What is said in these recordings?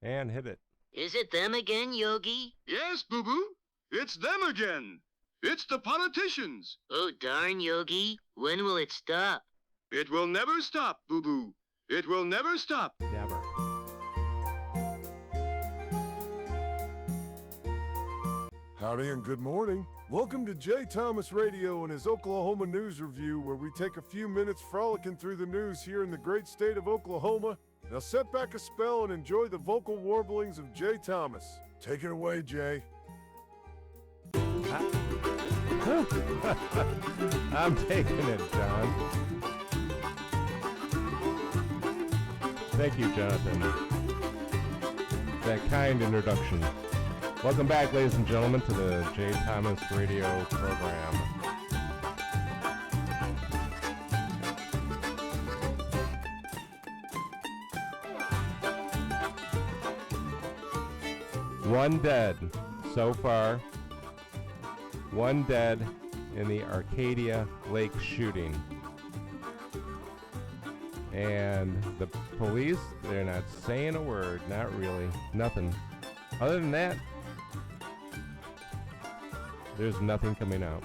And hit it. Is it them again, Yogi? Yes, Boo-Boo. It's them again. It's the politicians. Oh, darn, Yogi. When will it stop? It will never stop, Boo-Boo. It will never stop. Never. Howdy and good morning. Welcome to Jay Thomas Radio and his Oklahoma News Review, where we take a few minutes frolicking through the news here in the great state of Oklahoma. Now set back a spell and enjoy the vocal warblings of Jay Thomas. Take it away, Jay. I'm taking it, John. Thank you, Jonathan. That kind introduction. Welcome back, ladies and gentlemen, to the Jay Thomas Radio program. One dead so far. One dead in the Arcadia Lake shooting. And the police, they're not saying a word. Not really. Nothing. Other than that, there's nothing coming out.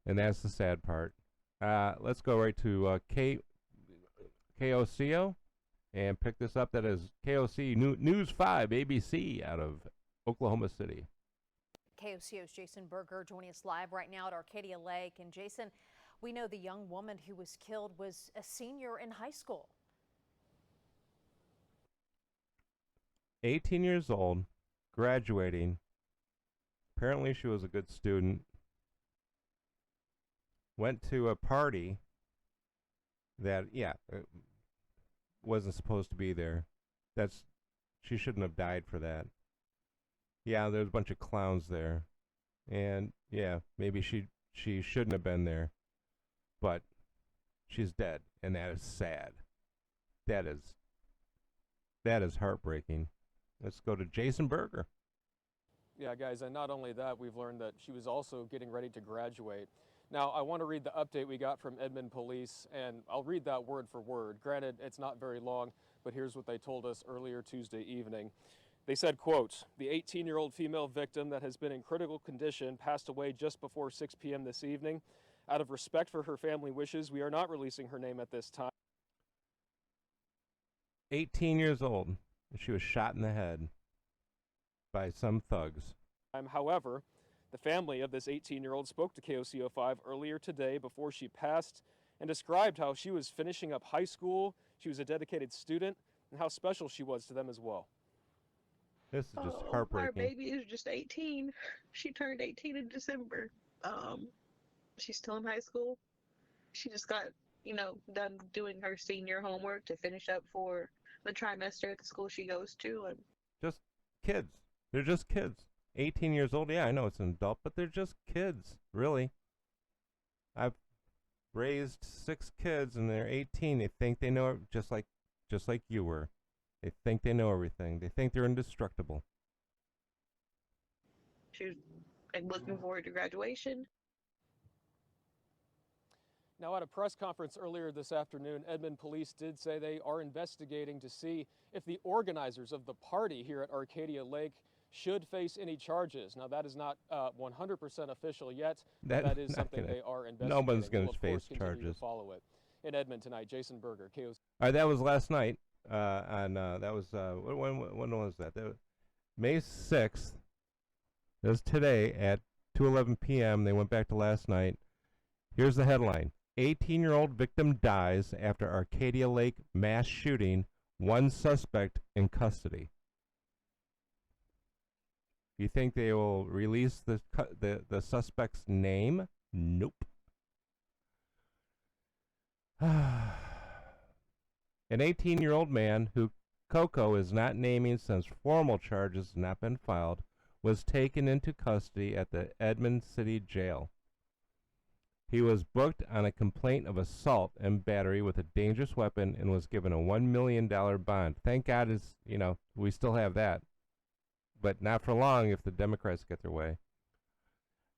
And that's the sad part. Let's go right to KOCO and pick this up. That is KOC News 5 ABC out of Oklahoma City. KOCO's Jason Berger joining us live right now at Arcadia Lake. And Jason, we know the young woman who was killed was a senior in high school. 18 years old, graduating. Apparently she was a good student. Went to a party that, wasn't supposed to be there. She shouldn't have died for that. Yeah, there's a bunch of clowns there. And yeah, maybe she shouldn't have been there. But she's dead, and that is sad. That is heartbreaking. Let's go to Jason Berger. Yeah, guys, and not only that, we've learned that she was also getting ready to graduate. Now, I want to read the update we got from Edmond Police, and I'll read that word for word. Granted, it's not very long, but here's what they told us earlier Tuesday evening. They said, quote, "The 18-year-old female victim that has been in critical condition passed away just before 6 p.m. this evening. Out of respect for her family wishes, we are not releasing her name at this time." 18 years old. She was shot in the head by some thugs. However, the family of this 18-year-old spoke to KOCO 5 earlier today before she passed and described how she was finishing up high school, she was a dedicated student, and how special she was to them as well. This is just heartbreaking. Our baby is just 18. She turned 18 in December. She's still in high school. She just got, done doing her senior homework to finish up for the trimester at the school she goes to. And just kids. They're just kids. 18 years old. Yeah, I know it's an adult, but they're just kids, really. I've raised 6 kids, and they're 18. They think they know it, just like you were. They think they know everything. They think they're indestructible. She was looking forward to graduation. Now, at a press conference earlier this afternoon, Edmond Police did say they are investigating to see if the organizers of the party here at Arcadia Lake should face any charges. Now, that is not 100% official yet. That is something they are investigating. No one's going to face charges. To follow it. In Edmond tonight, Jason Berger, KOC. All right, that was last night. That was when was that? May 6th. That was today at 2:11 p.m. They went back to last night. Here's the headline: 18-year-old victim dies after Arcadia Lake mass shooting. One suspect in custody. You think they will release the suspect's name? Nope. An 18-year-old man who Coco is not naming since formal charges have not been filed was taken into custody at the Edmond City Jail. He was booked on a complaint of assault and battery with a dangerous weapon and was given a $1 million bond. Thank God we still have that. But not for long if the Democrats get their way.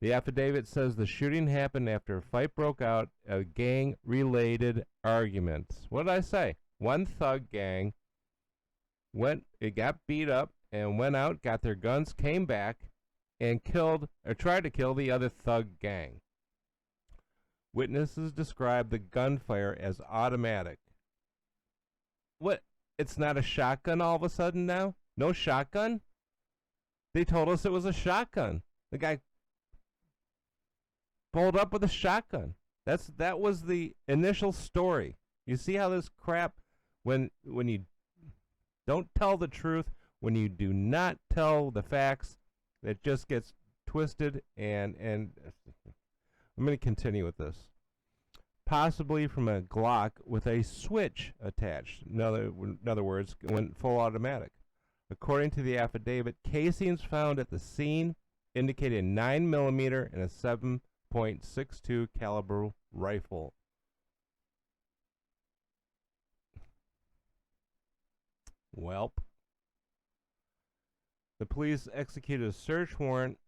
The affidavit says the shooting happened after a fight broke out, a gang-related argument. What did I say? One thug gang It got beat up and went out, got their guns, came back, and killed or tried to kill the other thug gang. Witnesses described the gunfire as automatic. What? It's not a shotgun all of a sudden now? No shotgun? They told us it was a shotgun. The guy pulled up with a shotgun. That was the initial story. You see how this crap, when you don't tell the truth, when you do not tell the facts, it just gets twisted, and I'm going to continue with this. Possibly from a Glock with a switch attached. In other words, went full automatic. According to the affidavit, casings found at the scene indicated 9mm and a 7.62 caliber rifle. Welp. The police executed a search warrant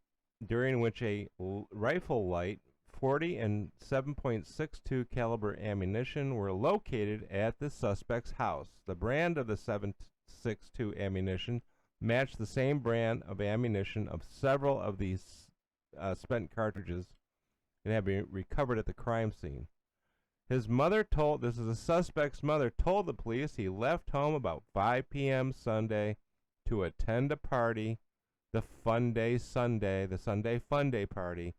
during which a rifle light, 40 and 7.62 caliber ammunition were located at the suspect's house. The brand of the 7.62 ammunition matched the same brand of ammunition of several of these spent cartridges and had been recovered at the crime scene. This is the suspect's mother, told the police he left home about 5 p.m. Sunday to attend a party, the Funday Funday party,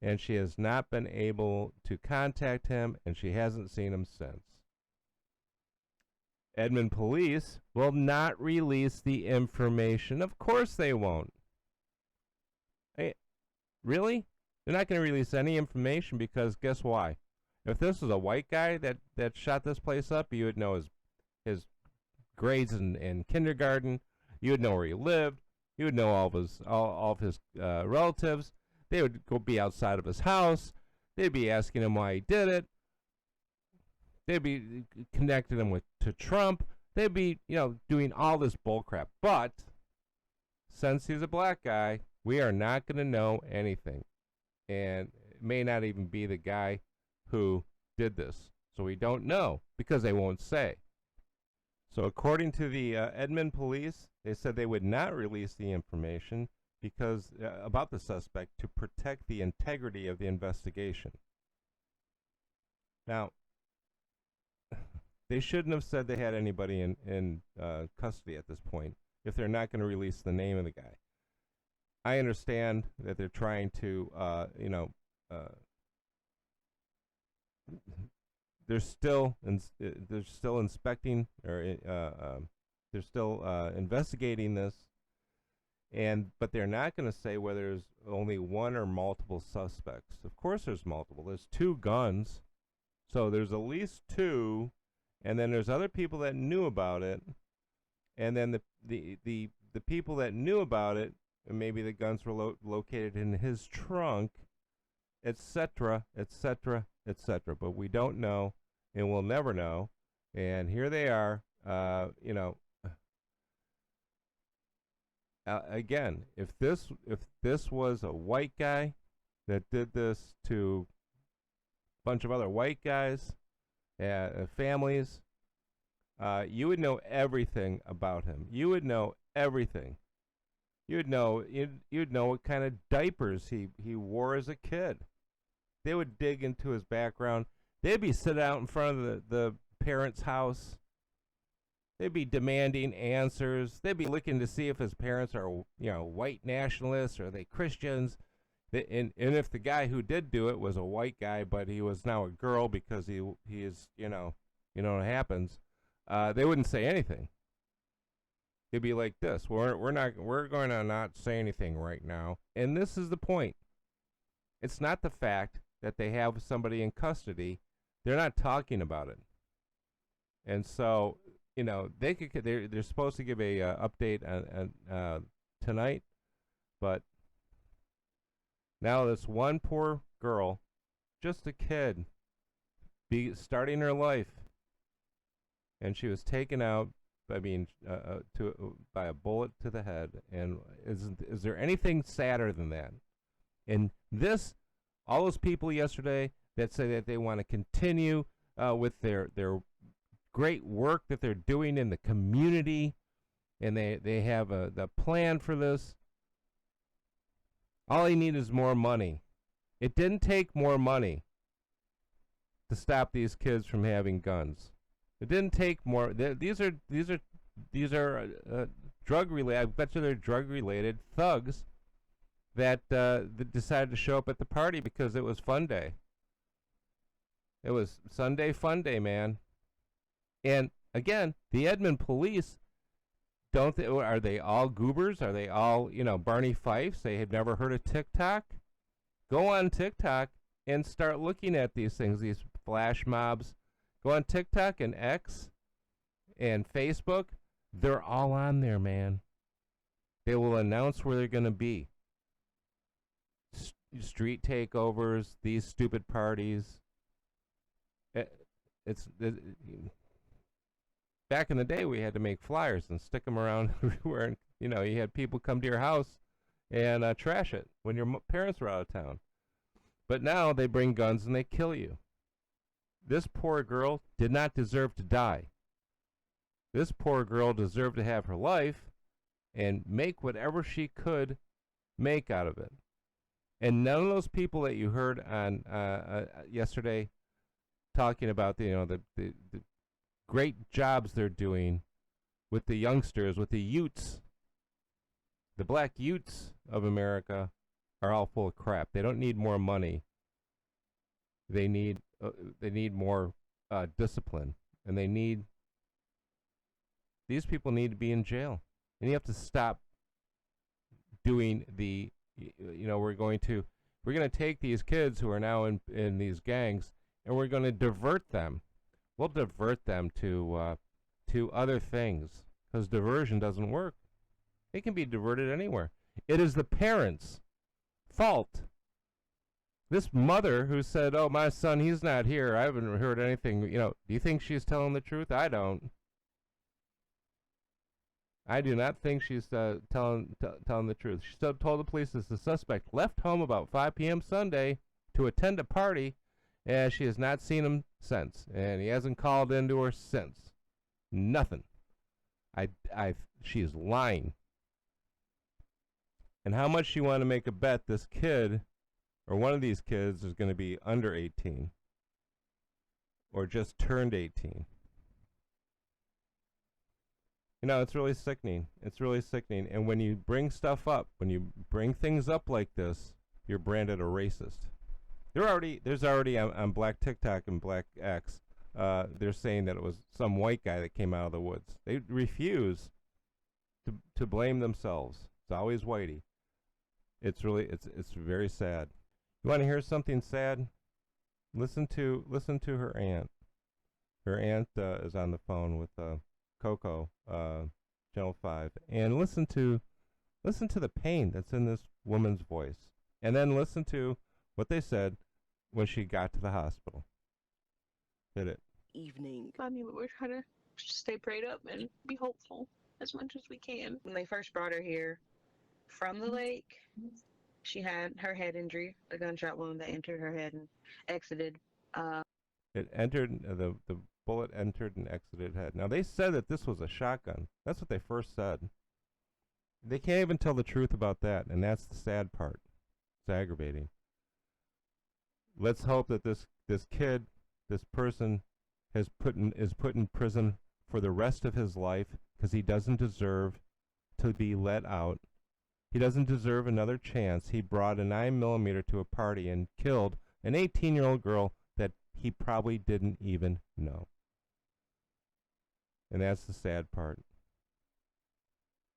and she has not been able to contact him, and she hasn't seen him since. Edmond police will not release the information. Of course they won't. Hey, really? They're not going to release any information because guess why? If this was a white guy that shot this place up, you would know his grades in kindergarten. You would know where he lived. You would know all of his relatives. They would go be outside of his house. They'd be asking him why he did it. They'd be connecting him to Trump. They'd be, doing all this bullcrap. But since he's a black guy, we are not going to know anything. And it may not even be the guy who did this. So we don't know because they won't say. So according to the Edmond police, they said they would not release the information because about the suspect to protect the integrity of the investigation. Now, they shouldn't have said they had anybody in custody at this point if they're not going to release the name of the guy. I understand that they're trying to, they're still inspecting or they're still investigating this. But they're not going to say whether there's only one or multiple suspects. Of course there's multiple. There's 2 guns. So there's at least 2, and then there's other people that knew about it. And then the people that knew about it, and maybe the guns were located in his trunk, etc., etc., etc. But we don't know, and we'll never know. And here they are, again, if this was a white guy that did this to a bunch of other white guys, families, you would know everything about him. You would know everything. You'd know what kind of diapers he wore as a kid. They would dig into his background. They'd be sitting out in front of the parents' house. They'd be demanding answers. They'd be looking to see if his parents are, white nationalists or are they Christians. And if the guy who did do it was a white guy, but he was now a girl because he is, what happens, they wouldn't say anything. It'd be like this: we're going to not say anything right now. And this is the point. It's not the fact that they have somebody in custody; they're not talking about it. And so, they're supposed to give a update on tonight, but now this one poor girl, just a kid, starting her life, and she was taken out by a bullet to the head. And is there anything sadder than that? And all those people yesterday that say that they want to continue with their great work that they're doing in the community, and they have the plan for this. All they need is more money. It didn't take more money to stop these kids from having guns. It didn't take more. These are drug related. I bet you they're drug related thugs that decided to show up at the party because it was Funday. It was Sunday Funday, man. And again, the Edmond police are they all goobers? Are they all, Barney Fifes? They have never heard of TikTok? Go on TikTok and start looking at these things, these flash mobs. Go on TikTok and X and Facebook. They're all on there, man. They will announce where they're going to be. Street takeovers, these stupid parties. Back in the day, we had to make flyers and stick them around everywhere. And, you had people come to your house and trash it when your parents were out of town. But now they bring guns and they kill you. This poor girl did not deserve to die. This poor girl deserved to have her life and make whatever she could make out of it. And none of those people that you heard on yesterday talking about the great jobs they're doing with the youngsters, with the Utes, the black Utes of America, are all full of crap. They don't need more money. They need more discipline, and these people need to be in jail. And you have to stop doing we're going to take these kids who are now in these gangs, and we're going to divert them. We'll divert them to other things, because diversion doesn't work. It can be diverted anywhere. It is the parents' fault. This mother who said, "Oh, my son, he's not here. I haven't heard anything." Do you think she's telling the truth? I don't. I do not think she's telling the truth. She told the police that the suspect left home about 5 p.m. Sunday to attend a party, and she has not seen him since, and he hasn't called into her since. Nothing. She is lying. And how much you want to make a bet this kid, or one of these kids, is going to be under 18, or just turned 18? It's really sickening. It's really sickening. And when you bring stuff up, when you bring things up like this, you're branded a racist. There's already on Black TikTok and Black X, they're saying that it was some white guy that came out of the woods. They refuse to blame themselves. It's always whitey. It's very sad. You want to hear something sad? Listen to her aunt. Her aunt is on the phone with Coco, Channel 5, and listen to the pain that's in this woman's voice, and then listen to what they said when she got to the hospital. Hit it. Evening. I mean, we're trying to stay prayed up and be hopeful as much as we can. When they first brought her here from the lake, she had her head injury, a gunshot wound that entered her head and exited. It entered, the bullet entered and exited head. Now, they said that this was a shotgun. That's what they first said. They can't even tell the truth about that, and that's the sad part. It's aggravating. Let's hope that this kid, this person, is put in prison for the rest of his life, because he doesn't deserve to be let out. He doesn't deserve another chance. He brought a 9mm to a party and killed an 18-year-old girl that he probably didn't even know. And that's the sad part.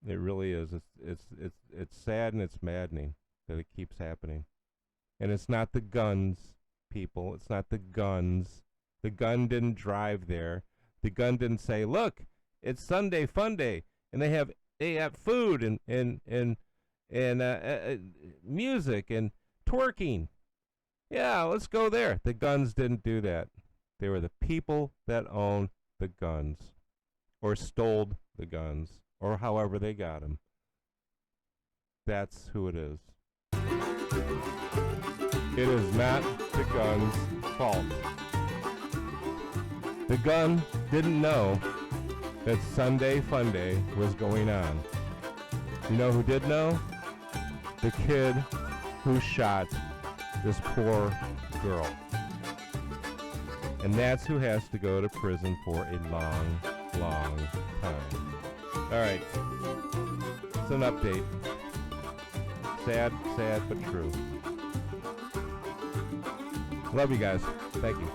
It really is. It's sad and it's maddening that it keeps happening. And it's not the guns, people. It's not the guns. The gun didn't drive there. The gun didn't say, "Look, it's Sunday Funday, and they have food and music and twerking. Yeah, let's go there." The guns didn't do that. They were the people that owned the guns, or stole the guns, or however they got them. That's who it is. It is not the gun's fault. The gun didn't know that Sunday Funday was going on. You know who did know? The kid who shot this poor girl. And that's who has to go to prison for a long, long time. All right. It's an update. Sad, sad, but true. Love you guys. Thank you.